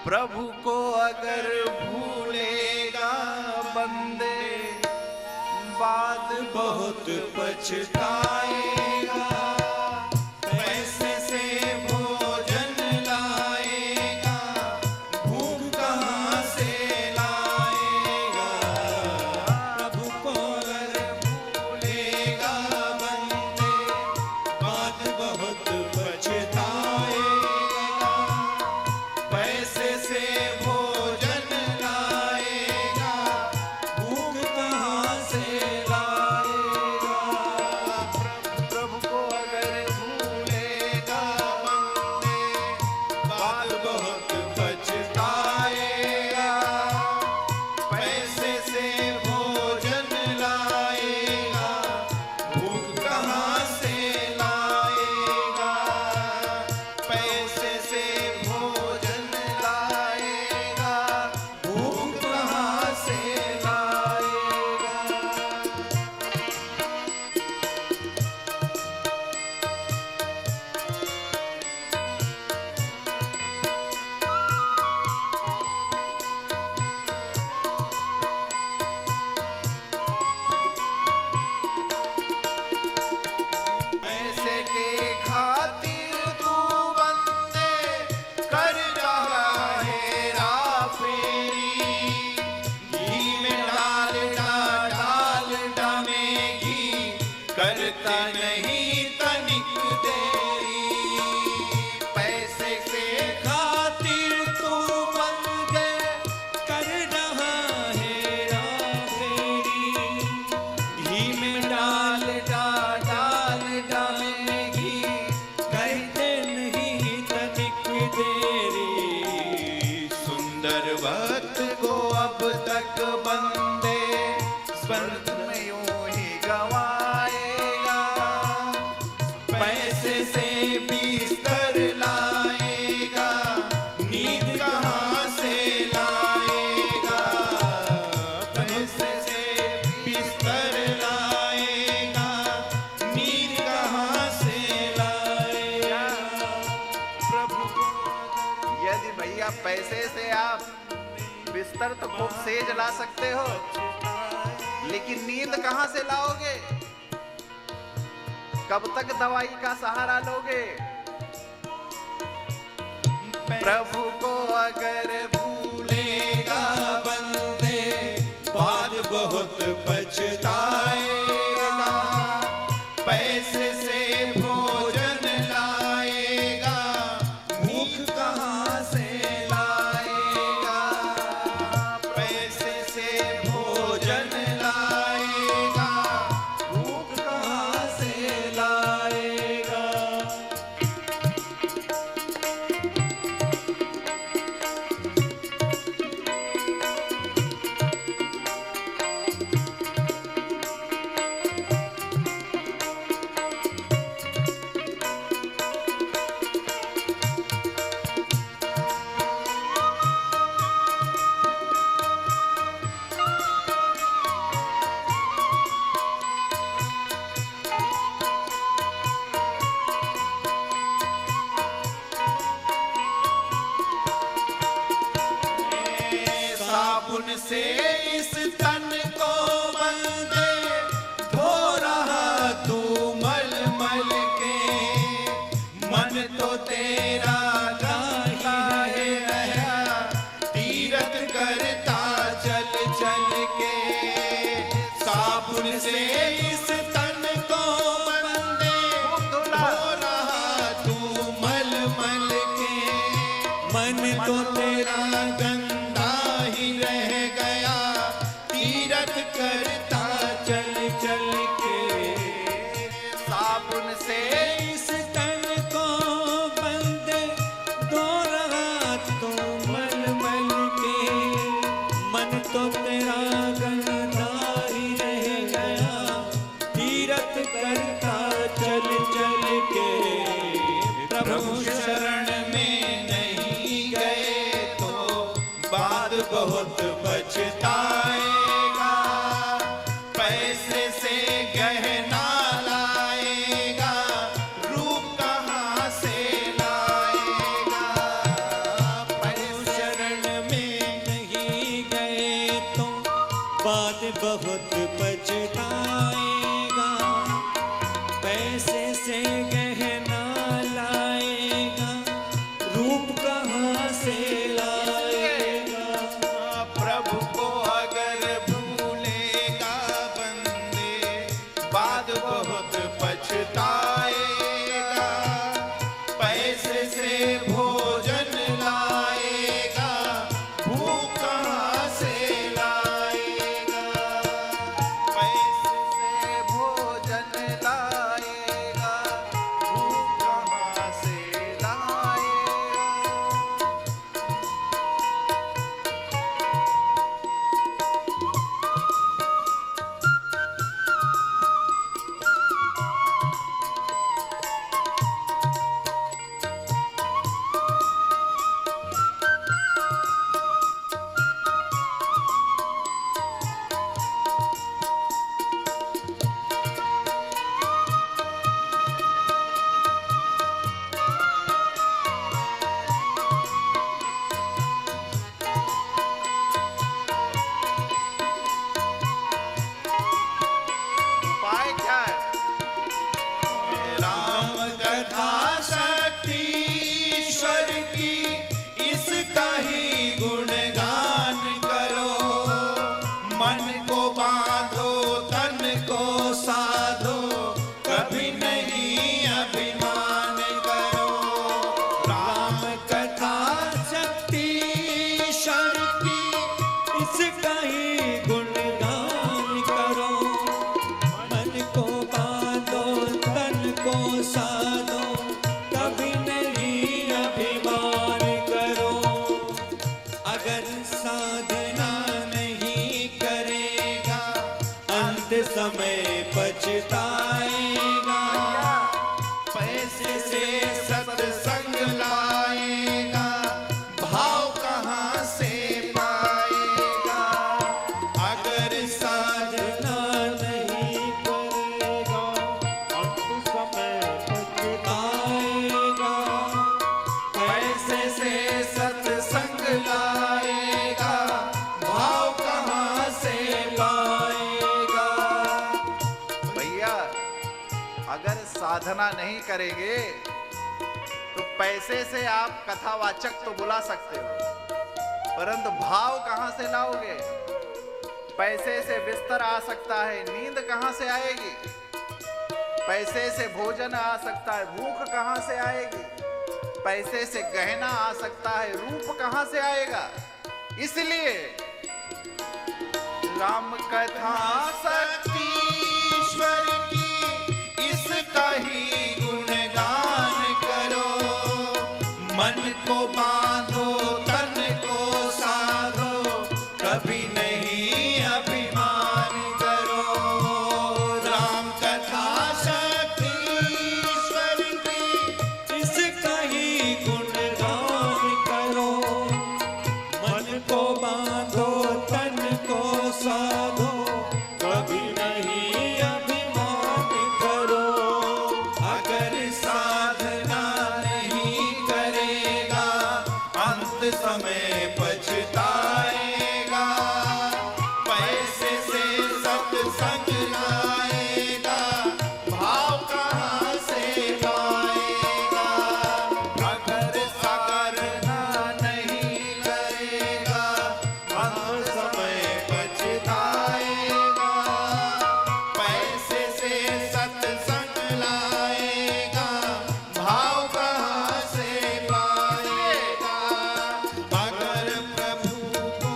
प्रभु को अगर भूलेगा बंदे, बाद बहुत पछताएगा। पैसे से भोजन लाएगा, भूख कहाँ से लाएगा। प्रभु को अगर भूलेगा बंदे, बाद बहुत पछताएगा। पैसे से भोजन लाएगा, भूख कहाँ से लाएगा। प्रभु को अगर भूलेगा बंदे, बाद बहुत पछताएगा। पैसे से भोजन लाएगा, भूख कहाँ से लाएगा। पैसे से भोजन लाएगा, भूख कहाँ से लाएगा। पैसे के खातिर तू बंदे कर रहा है हेरा-फेरी। घी में डालडा में घी करता नहीं तनिक देरी। पैसे के खातिर तू बंदे कर रहा है हेरा-फेरी। घी में डालडा में घी करते नहीं तनिक देरी। सुंदर वक्त को अब तक बंदे स्वर्ग में यूं ही गवाएगा। पैसे से बिस्तर लाएगा, नींद कहाँ से लाएगा। पैसे से बिस्तर लाएगा, नींद कहाँ से लाएगा। प्रभु यदि भैया पैसे से आप बिस्तर तो खूब सेज ला सकते हो, लेकिन नींद कहाँ से लाओगे। कब तक दवाई का सहारा लोगे। प्रभु को अगर भूलेगा बंदे, बाद बहुत पछताएगा। पैसे से भोजन लाएगा, भूख कहाँ से लाएगा। पैसे से भोजन लाएगा, भूख कहाँ से लाएगा। साबुन से इस तन को बंदे धो रहा तू मल मल के। मन तो तेरा गाता है रहा, तीरथ करता चल चल के। साबुन से इस तन को बंदे धो रहा तू मल मल के। मन तो तेरा गंदा ही रह गया, तीरथ करता चल चल के। साबुन से इस तन को बंदे धो रहा तू मल मल के। मन तो तेरा गंदा ही रह गया, तीरथ करता चल चल के। प्रभु शरण में नहीं गए तो बाद बहुत पछताएगा। पैसे से गहना लाएगा, रूप कहाँ से लाएगा। पैसे बहुत पछताएगा, पैसे से गहना लाएगा, रूप कहाँ से लाएगा। प्रभु को अगर भूलेगा बंदे, बाद बहुत पछताएगा। पैसे से भोजन लाएगा, भूख कहाँ से लाएगा। पैसे से भोजन लाएगा, भूख कहाँ से लाएगा। उपाय क्या है? राम कथा शक्ति ईश्वर की, इसका ही गुणगान करो। मन को बांधो, तन को साधो, कभी नहीं अभिमान करो। राम कथा शक्ति ईश्वर की, इसका ही गुणगान करो। मन को बांधो, तन को साधो, कभी नहीं अभिमान करो। अगर साधना नहीं करेगा, अंत समय पछताएगा। पैसे से सत्संग लाएगा, भाव कहाँ से पाएगा। अगर साधना नहीं करेगा, अंत समय पछताएगा। पैसे से सत्संग लाएगा, भाव कहाँ से पाएगा। भैया, अगर साधना नहीं करेंगे तो पैसे से आप कथावाचक तो बुला सकते हो, परंतु भाव कहाँ से लाओगे। पैसे से बिस्तर आ सकता है, नींद कहाँ से आएगी। पैसे से भोजन आ सकता है, भूख कहाँ से आएगी। पैसे से गहना आ सकता है, रूप कहाँ से आएगा। इसलिए राम कथा शक्ति ईश्वर की, इसका ही गुणगान करो। मन को बांधो, तन को साधो, कभी नहीं अभिमान करो। राम कथा शक्ति ईश्वर की, इसका ही गुणगान करो। मन को बांधो, तन को साधो, कभी नहीं अभिमान करो। अगर साधना नहीं करेगा, अंत समय पछताएगा। पैसे से सत्संग लाएगा, भाव कहाँ से पाएगा। अगर साधना नहीं करेगा, अंत समय पछताएगा। पैसे से सत्संग लाएगा, भाव कहाँ से पाएगा। अगर प्रभु को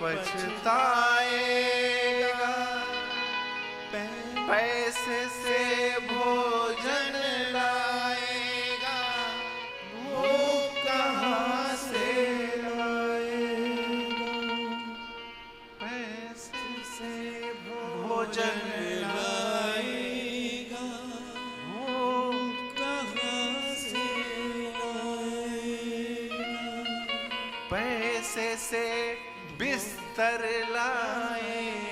पछताएगा। पैसे से भोजन लाएगा, भूख कहाँ से लाएगा। पैसे से भोजन लाएगा, भूख कहाँ से लाएगा। पैसे से बिस्तर लाएगा,